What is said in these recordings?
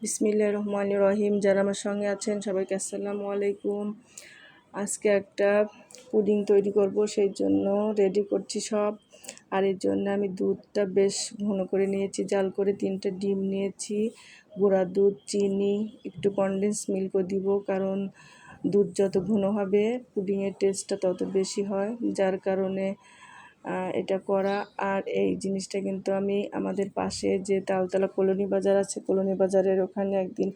বিসমিল্লাহির রহমানির রহিম। যারা আমার সঙ্গে আছেন সবাইকে আসসালামু আলাইকুম। আজকে একটা পুডিং তৈরি করব, সেই জন্য রেডি করছি সব। আর এর জন্য আমি দুধটা বেশ ঘন করে নিয়েছি, জাল করে 3টা ডিম নিয়েছি, গুঁড়া দুধ, চিনি, একটু কনডেন্স মিল্কও দিব, কারণ দুধ যত ঘন হবে পুডিংয়ের টেস্টটা তত বেশি হয়, যার কারণে এটা করা। আর এই জিনিসটা কিন্তু আমি আমাদের পাশে যে তালতলা কলোনি বাজার আছে, কলোনি বাজারের ওখানে একদিন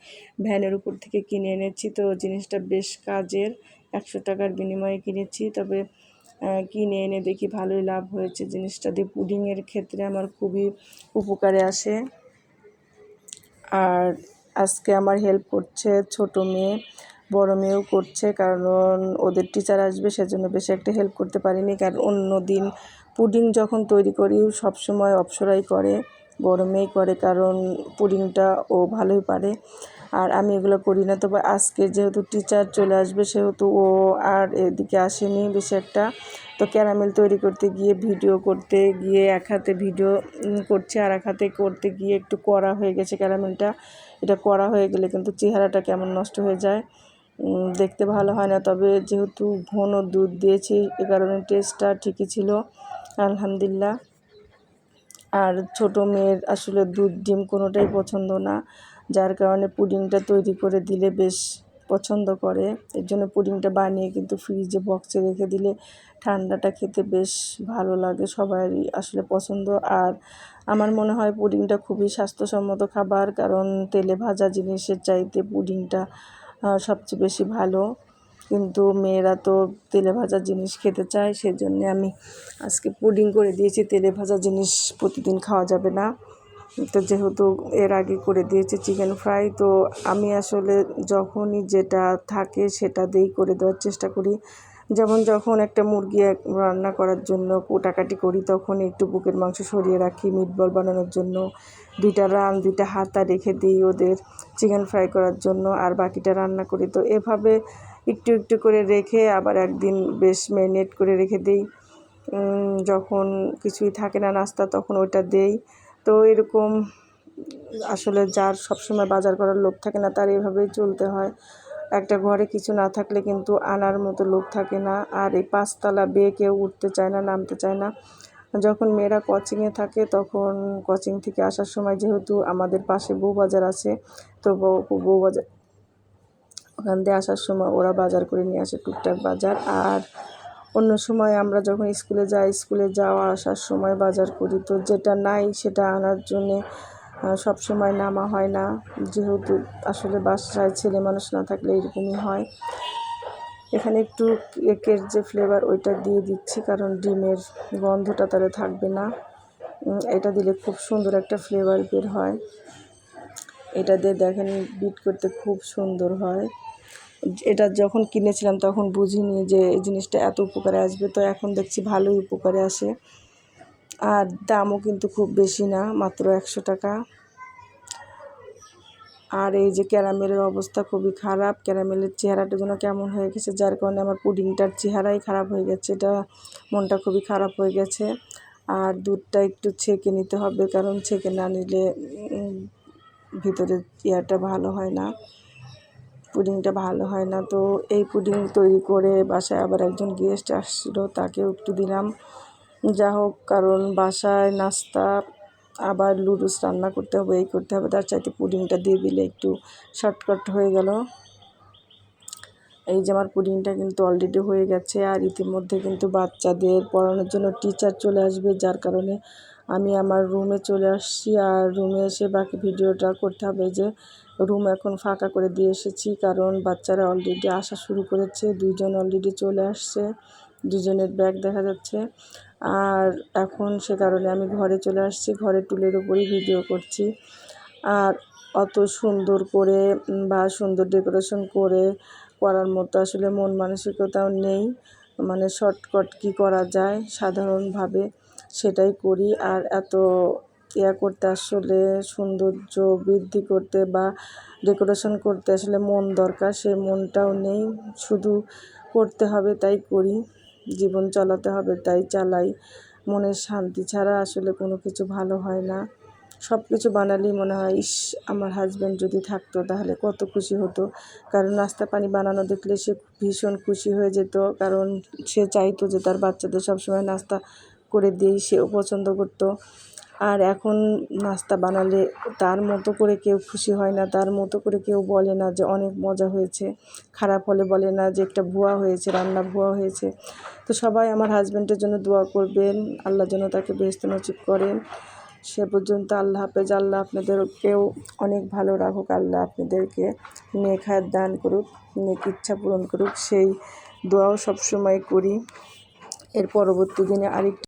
ভ্যানের উপর থেকে কিনে এনেছি। তো জিনিসটা বেশ কাজের, 100 টাকার বিনিময়ে কিনেছি। তবে কিনে এনে দেখি ভালোই লাভ হয়েছে। জিনিসটা দিয়ে পুডিংয়ের ক্ষেত্রে আমার খুবই উপকারে আসে। আর আজকে আমার হেল্প করছে ছোট মেয়ে, বড় মেয়েও করছে, কারণ ওদের টিচার আসবে, সেজন্য বেশি একটা হেল্প করতে পারিনি। কারণ অন্য দিন পুডিং যখন তৈরি করি সবসময় অপসরাই করে, বড় মেয়েই করে, কারণ পুডিংটা ও ভালোই পারে আর আমি এগুলো করি না। তবে আজকে যেহেতু টিচার চলে আসবে সেহেতু ও আর এদিকে আসেনি বেশি একটা। তো ক্যারামেল তৈরি করতে গিয়ে, ভিডিও করতে গিয়ে এক হাতে ভিডিও করছে আর এক হাতে করতে গিয়ে একটু কড়া হয়ে গেছে ক্যারামেলটা। এটা কড়া হয়ে গেলে কিন্তু চেহারাটা কেমন নষ্ট হয়ে যায়, দেখতে ভালো হয় না। তবে যেহেতু ঘন দুধ দিয়েছি এ কারণে টেস্টটা ঠিকই ছিল, আলহামদুলিল্লাহ। আর ছোট মেয়ের আসলে দুধ ডিম কোনোটাই পছন্দ না, যার কারণে পুডিংটা তৈরি করে দিলে বেশ পছন্দ করে। এর জন্য পুডিংটা বানিয়ে কিন্তু ফ্রিজে বক্সে রেখে দিলে ঠান্ডাটা খেতে বেশ ভালো লাগে, সবারই আসলে পছন্দ। আর আমার মনে হয় পুডিংটা খুবই স্বাস্থ্যসম্মত খাবার, কারণ তেলে ভাজা জিনিসের চাইতে পুডিংটা সবচেয়ে বেশি ভালো। কিন্তু মেয়েরা তো তেলে ভাজা জিনিস খেতে চায়, সেজন্য আমি আজকে পুডিং করে দিয়েছি। তেলে ভাজা জিনিস প্রতিদিন খাওয়া যাবে না, তো যেহেতু এর আগে করে দিয়েছি চিকেন ফ্রাই, তো আমি আসলে যখনই যেটা থাকে সেটা দিয়েই করে দেওয়ার চেষ্টা করি। যেমন যখন একটা মুরগি রান্না করার জন্য কোটাকাটি করি, তখন একটু বুকের মাংস সরিয়ে রাখি মিটবল বানানোর জন্য, 2টা হাতা রেখে দিই ওদের চিকেন ফ্রাই করার জন্য, আর বাকিটা রান্না করি। তো এভাবে একটু একটু করে রেখে আবার একদিন বেশ ম্যারিনেট করে রেখে দিই। যখন কিছুই থাকে না নাস্তা, তখন ওইটা দেই। তো এরকম আসলে যার সবসময় বাজার করার লোক থাকে না, তার এভাবেই চলতে হয়। একটা ঘরে কিছু না থাকলে কিন্তু আনার মতো লোক থাকে না, আর এই 5তলা বেয়ে কেউ উঠতে চায় না, নামতে চায় না। যখন মেয়েরা কোচিংয়ে থাকে, তখন কোচিং থেকে আসার সময়, যেহেতু আমাদের পাশে বউবাজার আছে, তো বউবাজার ওখান দিয়ে আসার সময় ওরা বাজার করে নিয়ে আসে, টুকটাক বাজার। আর অন্য সময় আমরা যখন স্কুলে যাই, স্কুলে যাওয়া আসার সময় বাজার করি। তো যেটা নাই সেটা আনার জন্যে সব সময় নামা হয় না, যেহেতু আসলে বাসায় ছেলে মানুষ না থাকলে এরকমই হয়। এখানে একটু কেকের যে ফ্লেভার ওইটা দিয়ে দিচ্ছি, কারণ ডিমের গন্ধটা তাহলে থাকবে না। এটা দিলে খুব সুন্দর একটা ফ্লেভার বের হয়। এটা দিয়ে দেখেন বিট করতে খুব সুন্দর হয়। এটা যখন কিনেছিলাম তখন বুঝিনি যে এই জিনিসটা এত উপকারে আসবে, তো এখন দেখছি ভালোই উপকারে আসে। আর দামও কিন্তু খুব বেশি না, মাত্র 100 টাকা। আর এই যে ক্যারামেলের অবস্থা খুবই খারাপ, ক্যারামেলের চেহারাটা যেন কেমন হয়ে গেছে, যার কারণে আমার পুডিংটার চেহারাই খারাপ হয়ে গেছে। এটা মনটা খুবই খারাপ হয়ে গেছে। আর দুধটা একটু ছেঁকে নিতে হবে, কারণ ছেঁকে না নিলে ভিতরে ইয়াটা ভালো হয় না, পুডিংটা ভালো হয় না। তো এই পুডিং তৈরি করে বাসায় আবার একজন গেস্ট আসছিল, তাকেও একটু দিলাম। যা হোক, কারণ বাসায় নাস্তা আবার লুডুস রান্না করতে হবে, এই করতে হবে, তার চাইতে পুডিংটা দিয়ে দিলে একটু শর্টকাট হয়ে গেল। এই যে আমার পুডিংটা কিন্তু অলরেডি হয়ে গেছে। আর ইতিমধ্যে কিন্তু বাচ্চাদের পড়ানোর জন্য টিচার চলে আসবে, যার কারণে আমি আমার রুমে চলে আসছি। আর রুমে এসে বাকি ভিডিওটা করতে হবে। যে রুম এখন ফাঁকা করে দিয়ে এসেছি, কারণ বাচ্চারা অলরেডি আসা শুরু করেছে, 2জন অলরেডি চলে আসছে, 2জনের ব্যাগ দেখা যাচ্ছে। আর এখন সে কারণে আমি ঘরে চলে আসছি, ঘরে টুলের উপরই ভিডিও করছি। আর অত সুন্দর করে বা সুন্দর ডেকোরেশন করে করার মতো আসলে মন মানসিকতাও নেই, মানে শর্টকাট কী করা যায় সাধারণভাবে সেটাই করি। আর এত করতে আসলে সৌন্দর্য বৃদ্ধি করতে বা ডেকোরেশন করতে আসলে মন দরকার, সেই মনটাও নেই, শুধু করতে হবে তাই করি, জীবন চালাতে হবে তাই চালাই। মনের শান্তি ছাড়া আসলে কোনো কিছু ভালো হয় না। সব কিছু বানালেই মনে হয় ইস আমার হাজব্যান্ড যদি থাকতো তাহলে কত খুশি হতো। কারণ নাস্তা পানি বানানো দেখলে সে ভীষণ খুশি হয়ে যেত, কারণ সে চাইতো যে তার বাচ্চাদের সবসময় নাস্তা করে দিই, সেও পছন্দ করতো। আর এখন নাস্তা বানালে তার মতো করে কেউ খুশি হয় না, তার মতো করে কেউ বলে না যে অনেক মজা হয়েছে, খারাপ হলে বলে না যে একটা ভুয়া হয়েছে, রান্না ভুয়া হয়েছে। তো সবাই আমার হাজব্যান্ডের জন্য দোয়া করবেন, আল্লাহ যেন তাকে বেহেশতে নসিব করেন। সে পর্যন্ত আল্লাহ হাফেজ। আল্লাহ আপনাদেরকেও অনেক ভালো রাখুক, আল্লাহ আপনাদেরকে নেক হায়াত দান করুক, নেক ইচ্ছা পূরণ করুক, সেই দোয়াও সবসময় করি। এর পরবর্তী দিনে আরেকটি